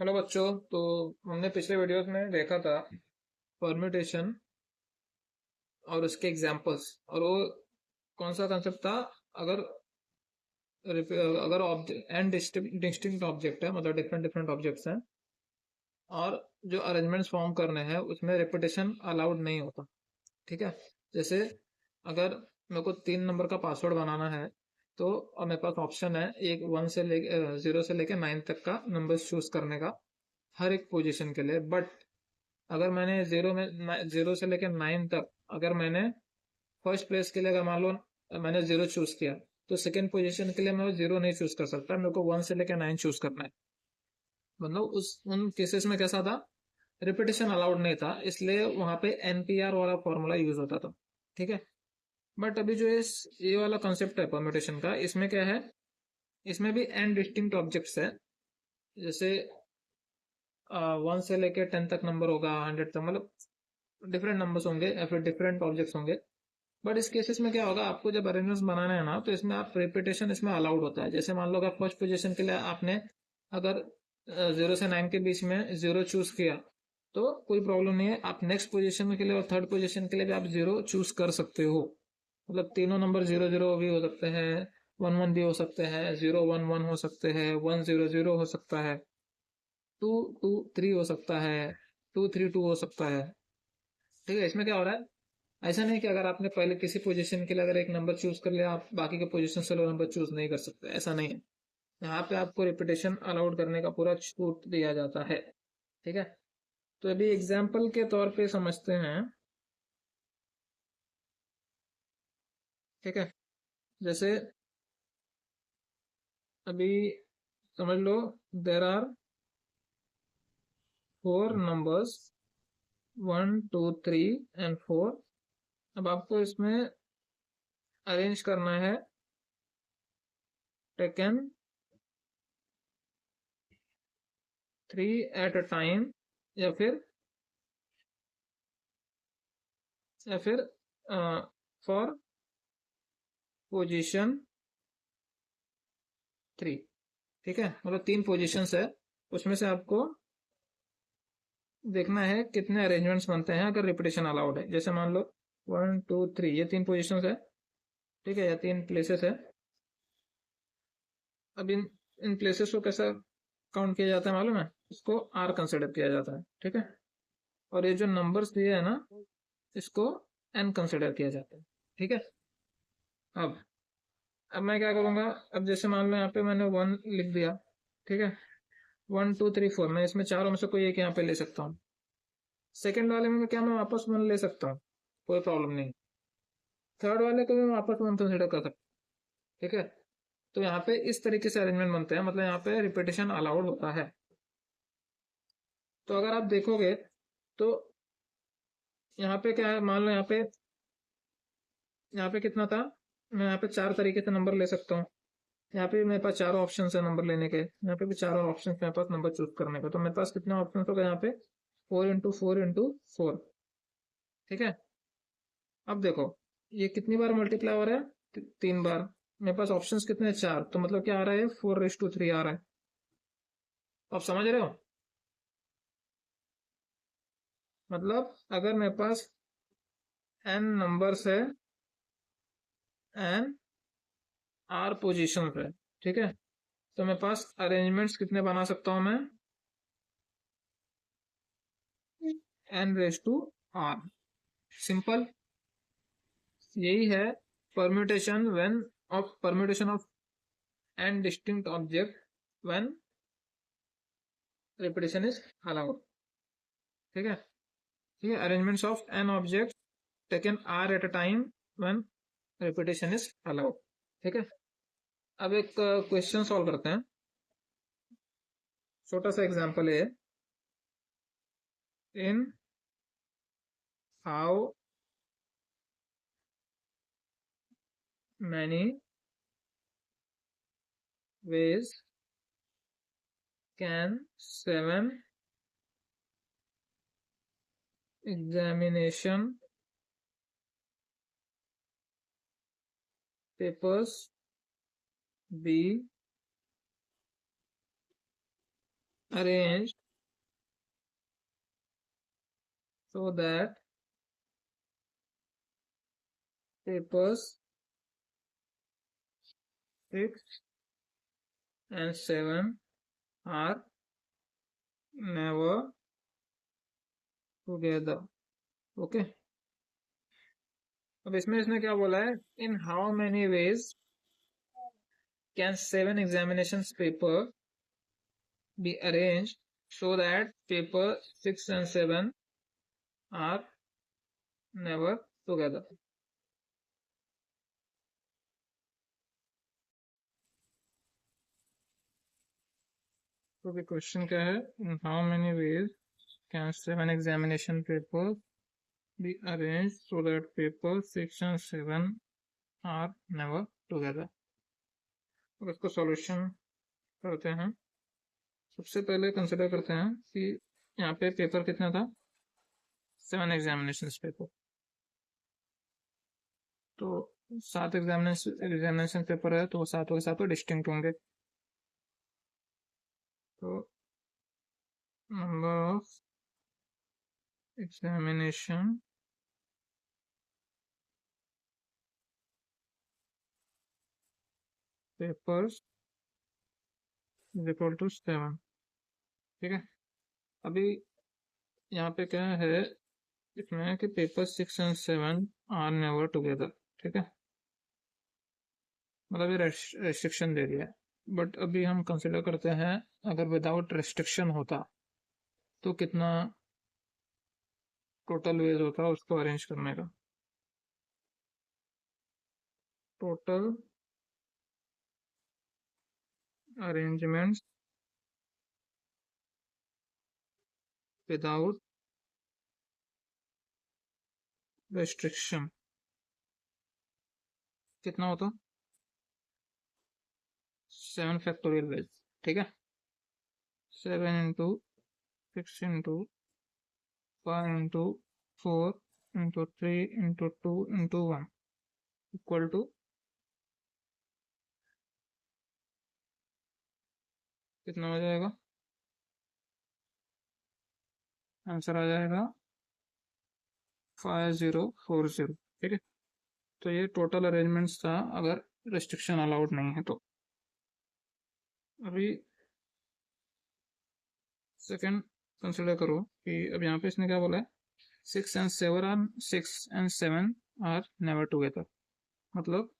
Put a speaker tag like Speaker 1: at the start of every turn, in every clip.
Speaker 1: Hello बच्चों। तो हमने पिछले वीडियोस में देखा था परम्यूटेशन और उसके एग्जांपल्स। और वो कौन सा कंसेप्ट था? अगर अगर ऑब्जेक्ट एंड डिस्टिंक्ट ऑब्जेक्ट है, मतलब डिफरेंट डिफरेंट ऑब्जेक्ट्स हैं और जो अरेंजमेंट्स फॉर्म करने हैं उसमें रिपीटेशन अलाउड नहीं होता। ठीक है। जैसे अगर मेरे को 3 नंबर का पासवर्ड बनाना है तो और मेरे पास ऑप्शन है एक 0 से लेके 9 तक का नंबर चूज करने का हर एक पोजीशन के लिए। बट अगर मैंने 0 से लेकर 9 तक अगर मैंने फर्स्ट प्लेस के लिए अगर मान लो मैंने 0 चूज किया, तो सेकंड पोजीशन के लिए मैं 0 नहीं चूज कर सकता, मेरे को 1 से लेकर 9 चूज करना है। मतलब उस उन केसेस में कैसा था, रिपीटेशन अलाउड नहीं था, इसलिए वहां पे एनपीआर वाला फॉर्मूला यूज होता था। ठीक है। बट अभी जो ये वाला कॉन्सेप्ट है परम्यूटेशन का, इसमें क्या है, इसमें भी एन डिस्टिंक्ट ऑब्जेक्ट्स है। जैसे 1 से लेके 10 तक नंबर होगा, 100 तक, मतलब डिफरेंट नंबर्स होंगे या फिर डिफरेंट ऑब्जेक्ट्स होंगे। बट इस केसेस में क्या होगा, आपको जब अरेंजमेंट्स बनाना है ना, तो इसमें आप रिपीटेशन इसमें अलाउड होता है। जैसे मान लो अगर फर्स्ट पोजीशन के लिए आपने अगर 0 से 9 के बीच में 0 चूज किया, तो कोई प्रॉब्लम नहीं है। आप नेक्स्ट पोजीशन के लिए और थर्ड पोजीशन के लिए भी आप 0 चूज कर सकते हो। मतलब तीनों नंबर 0 0 भी हो सकते हैं, 1 1 भी हो सकते हैं, 0 1 1 हो सकते हैं, 1 0 0 हो सकता है, 2 2 3 हो सकता है, 2 3 2 हो सकता है। ठीक है। इसमें क्या हो रहा है, ऐसा नहीं कि अगर आपने पहले किसी पोजीशन के लिए अगर एक नंबर चूज कर लिया, आप बाकी के पोजीशन से लो नंबर चूज नहीं कर सकते, ऐसा नहीं है। यहाँ पे आपको रिपीटेशन अलाउड करने का पूरा छूट दिया जाता है। ठीक है। तो अभी एग्जाम्पल के तौर पे समझते हैं। ठीक है। जैसे अभी समझ लो, देर आर 4 नंबर्स, 1 2 3 एंड 4। अब आपको इसमें अरेंज करना है, टेकन 3 एट अ टाइम, या फिर फॉर पोजीशन 3। ठीक है। मतलब 3 पोजीशंस है, उसमें से आपको देखना है कितने अरेंजमेंट्स बनते हैं अगर रिपीटेशन अलाउड है। जैसे मान लो 1 2 3, ये 3 पोजीशंस है। ठीक है, या 3 प्लेसेस है। अब इन प्लेसेस को कैसा काउंट किया जाता है मालूम है? इसको आर कंसिडर किया जाता है। ठीक है। और ये जो नंबर्स दिए है ना, इसको एन कंसिडर किया जाता है। ठीक है। अब अब मैं क्या करूंगा, अब जैसे मान लो यहाँ पे मैंने 1 लिख दिया। ठीक है। 1 2 3 4, मैं इसमें चारों में से कोई एक यहाँ पे ले सकता हूँ। सेकंड वाले में क्या मैं वापस 1 ले सकता हूँ, कोई प्रॉब्लम नहीं। थर्ड वाले को भी मैं वापस 1 कंसिडर कर सकता हूँ। ठीक है। तो यहाँ पे इस तरीके से अरेंजमेंट बनते हैं, मतलब यहाँ पे रिपीटेशन अलाउड होता है। तो अगर आप देखोगे तो यहाँ पे क्या है, मान लो यहाँ पे कितना था, मैं यहाँ पे 4 तरीके से नंबर ले सकता हूँ। यहाँ पे भी मेरे पास चारों ऑप्शन है नंबर लेने के, यहाँ पे भी चारों ऑप्शन मेरे पास नंबर चूज करने का। तो मेरे पास कितने ऑप्शन हो गए यहाँ पे, 4 इंटू 4 इंटू 4। ठीक है। अब देखो, ये कितनी बार मल्टीप्लाई हो रहा है, 3 बार। मेरे पास ऑप्शंस कितने हैं, 4, तो मतलब क्या आ रहा है, 4:3 आ रहा है। आप समझ रहे हो? मतलब अगर मेरे पास n नंबर्स है, एन आर पोजिशन है। ठीक है। तो मेरे पास अरेंजमेंट्स कितने बना सकता हूं मैं, n⁻r। सिंपल, यही है permutation of n distinct object when repetition is allowed. ठीक है। ठीक है। Arrangements of n object taken r at a time when repetition is allowed. ठीक है। अब एक क्वेश्चन सॉल्व करते हैं। छोटा सा एग्जांपल है, in how many ways can 7 examination papers be arranged so that papers 6 and 7 are never together. Okay, अब इसमें इसने क्या बोला है, in how many veg can 7 examinations paper be arranged so that paper 6 and 7 are never together. तो भी question क्या है, in how many veg can 7 examination paper be arranged so that paper 6 and 7 are never together. अब इसको solution करते हैं। सबसे पहले कंसिडर करते हैं कि यहाँ पे पेपर कितना था, 7 एग्जामिनेशन पेपर। तो 7 एग्जामिनेशन पेपर है, तो 7 के 7 डिस्टिंक्ट होंगे। तो number of examination papers is equal to 7। ठीक है, अभी यहाँ पे क्या है इसमें कि paper 6 and 7 are never together. ठीक है, मतलब ये रेस्ट्रिक्शन दे दिया है। बट अभी हम कंसिडर करते हैं अगर विदाउट रेस्ट्रिक्शन होता तो कितना टोटल वेज होता उसको अरेंज करने का। टोटल अरेंजमेंट्स विदाउट रेस्ट्रिक्शन कितना होता, 7 फैक्टोरियल वेज। ठीक है, 7 into 6 into 5 into 4 into 3 into 2 into 1 equal to कितना हो जाएगा, आंसर आ जाएगा 5040। ठीक है, तो ये टोटल अरेंजमेंट्स था अगर रेस्ट्रिक्शन अलाउड नहीं है तो। अभी सेकंड कंसिडर करो कि अब यहाँ पे इसने क्या बोला है, 6 and 7 आर नेवर टुगेदर। मतलब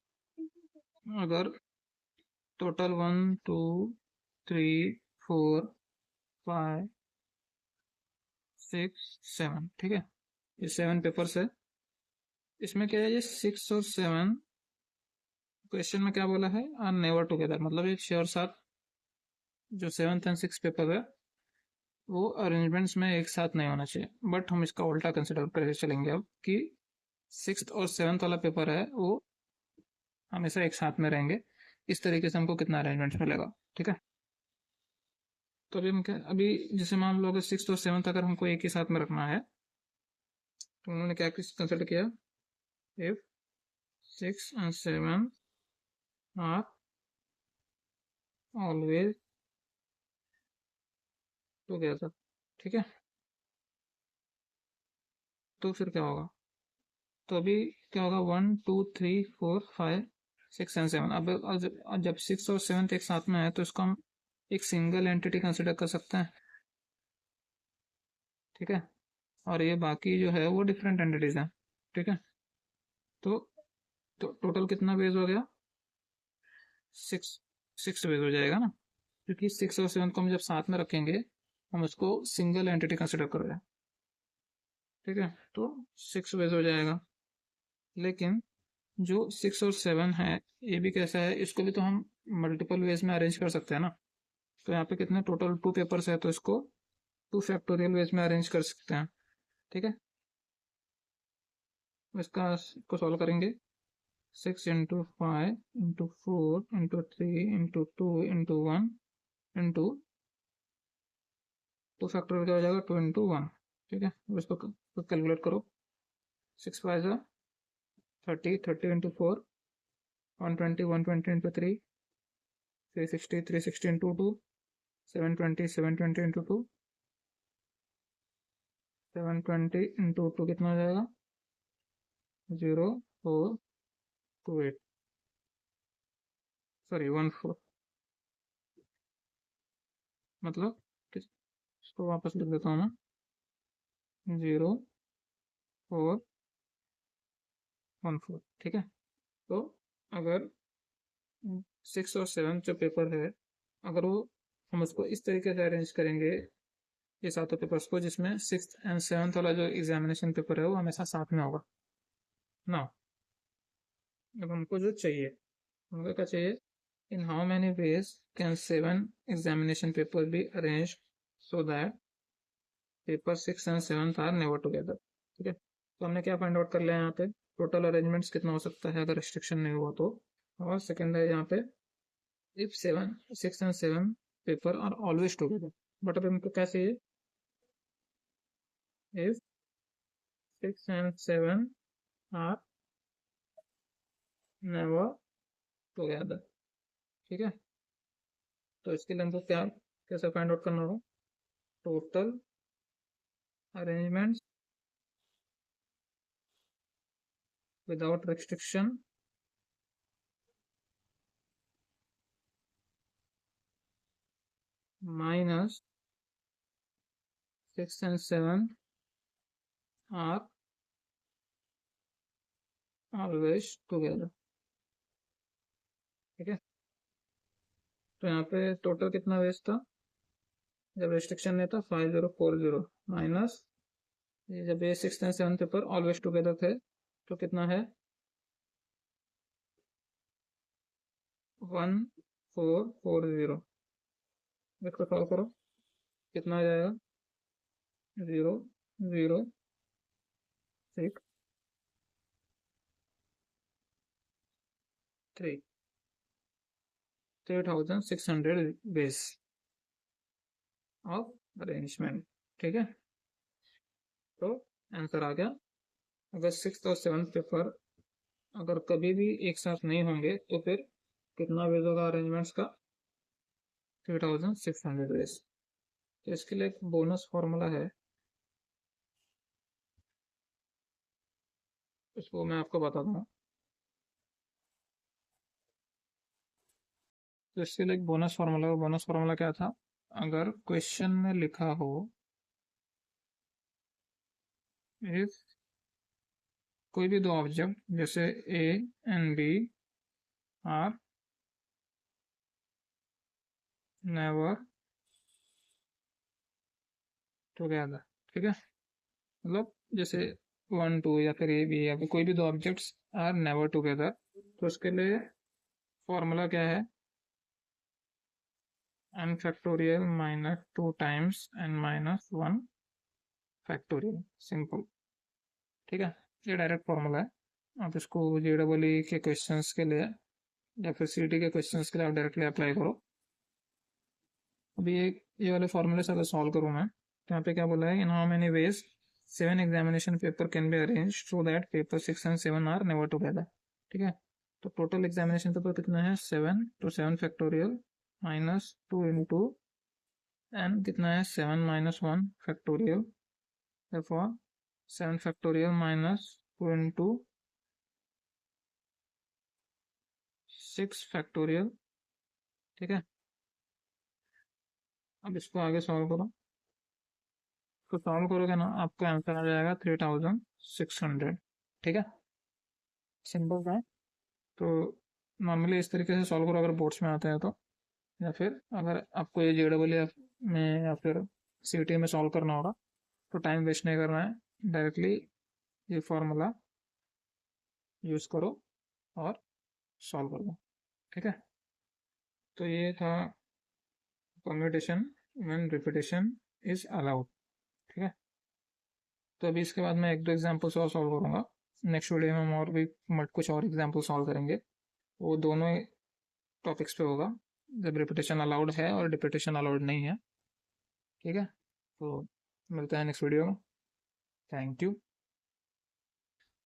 Speaker 1: अगर टोटल 1 2 3 4 5 6 7, ठीक है, ये 7 पेपर्स है। इसमें क्या है, ये 6 और 7 क्वेश्चन में क्या बोला है, आर नेवर टुगेदर। मतलब ये 6 और 7 जो 7th and 6th पेपर है वो अरेंजमेंट्स में एक साथ नहीं होना चाहिए। बट हम इसका उल्टा कंसिडर करके चलेंगे अब कि 6th और 7th वाला पेपर है वो हमेशा एक साथ में रहेंगे। इस तरीके से हमको कितना अरेंजमेंट्स मिलेगा। ठीक है, तो अभी हम क्या, अभी जैसे मान लो अगर 6th और 7th अगर हमको एक ही साथ में रखना है तो उन्होंने क्या कंसिडर किया, if 6 and 7 are always together. ठीक है, तो फिर क्या होगा, तो अभी क्या होगा, 1 2 3 4 5 6 and 7। अब जब 6 और 7 एक साथ में है तो इसको हम एक सिंगल एंटिटी कंसिडर कर सकते हैं। ठीक है, और ये बाकी जो है वो डिफरेंट एंटिटीज हैं। ठीक है, तो टोटल कितना बेस हो गया, 6 बेस हो जाएगा ना, क्योंकि 6 और 7 को हम जब साथ में रखेंगे हम उसको सिंगल एंटिटी कंसिडर कर रहे हैं। ठीक है, तो 6 बेस हो जाएगा। लेकिन जो 6 और 7 है ये भी कैसा है, इसको भी तो हम मल्टीपल वेज में अरेंज कर सकते हैं ना। तो यहाँ पे कितने टोटल 2 पेपर्स है तो इसको 2 फैक्टोरियल वेज में अरेंज कर सकते हैं। ठीक है, इसको सॉल्व करेंगे, 6 into 5 into 4 into 3 into 2 into 1 into 2 factorial क्या हो जाएगा, 2 इंटू 1। ठीक है, अब इसको कैलकुलेट करो, 6 5 जा 30, 30 into 4 120, 120 into 3 360, 360 into 2 720 into 2, 720 into 2 कितना हो जाएगा? 0428, सॉरी 14, मतलब इसको वापस लिख देता हूँ मैं, 0414, ठीक है। तो अगर 6 और 7 जो पेपर है, अगर वो हम उसको इस तरीके से अरेंज करेंगे, ये सातों पेपर्स को, जिसमें 6th एंड 7th वाला जो एग्जामिनेशन पेपर है वो हमेशा साथ में होगा ना। अब हमको जो चाहिए, हमको क्या चाहिए? In how many ways can 7 examination paper be arrange so that paper 6 and 7th are never together, ठीक है। तो हमने क्या फाइंड आउट कर लिया यहाँ पे? टोटल अरेंजमेंट्स कितना हो सकता है अगर रिस्ट्रिक्शन नहीं हुआ तो। और सेकेंड है यहाँ पे, if 6 and 7 paper are always together, but अब हमको क्या चाहिए? If 6 and 7 are never together, ठीक है। तो इसके लिए हमको क्या, कैसे फाइंड आउट करना होगा? Total arrangements without restriction minus 6 and 7 are always together, ठीक है। तो यहाँ पे टोटल कितना वेज था जब रिस्ट्रिक्शन नहीं था? 5040 माइनस, जब ये 6th and 7th paper always together थे तो कितना है? 1440। इसको सॉल्व करो, कितना आ जाएगा? 006 3600 बेस ऑफ अरेंजमेंट, ठीक है। तो आंसर आ गया। अगर 6th और 7th पेपर अगर कभी भी एक साथ नहीं होंगे तो फिर कितना बेस होगा अरेंजमेंट्स का? 3600 बेस। तो इसके लिए एक बोनस फॉर्मूला है, उसको मैं आपको बता दूंगा। तो इसके लिए एक बोनस फार्मूला क्या था? अगर क्वेश्चन में लिखा हो इफ कोई भी दो ऑब्जेक्ट जैसे A and B are never together, ठीक है। मतलब जैसे 1 2 या फिर ए बी या फिर कोई भी दो ऑब्जेक्ट्स आर नेवर टुगेदर, तो उसके लिए फॉर्मूला क्या है? n factorial minus 2 times n minus 1 factorial, simple, ठीक है। ये डायरेक्ट फॉर्मूला है। आप इसको JEE के क्वेश्चंस के लिए या फिर CET के क्वेश्चंस के लिए आप डायरेक्टली अप्लाई करो। अभी ये वाले फॉर्मूले से अगर सॉल्व करूँ मैं, तो यहाँ पे क्या बोला है? In how many ways 7 examination paper can be arrange so that paper 6 and 7 are never together, ठीक है। तो टोटल एग्जामिनेशन पेपर कितना है? 7, तो 7 फैक्टोरियल माइनस 2 इंटू एन कितना है? 7 minus 1 factorial, therefore 7 factorial minus 2 into 6 factorial, ठीक है। अब इसको आगे सॉल्व करो, तो सॉल्व करोगे ना आपका आंसर आ जाएगा 3600, ठीक है। सिंपल था। तो नॉर्मली इस तरीके से सॉल्व करो अगर बोर्ड्स में आते हैं तो, या फिर अगर आपको ये JEE में या फिर CET में सॉल्व करना होगा तो टाइम वेस्ट नहीं करना है, डायरेक्टली ये फॉर्मूला यूज़ करो और सॉल्व कर दो, ठीक है। तो ये था permutation when repetition is allowed, ठीक है। तो अभी इसके बाद मैं एक दो एग्जाम्पल्स और सॉल्व करूँगा। नेक्स्ट वीडियो में हम और भी कुछ और एग्जाम्पल सॉल्व करेंगे, वो दोनों टॉपिक्स पे होगा, जब रिपीटेशन अलाउड है और रिपीटेशन अलाउड नहीं है, ठीक है। तो मिलते हैं नेक्स्ट वीडियो में। Thank you.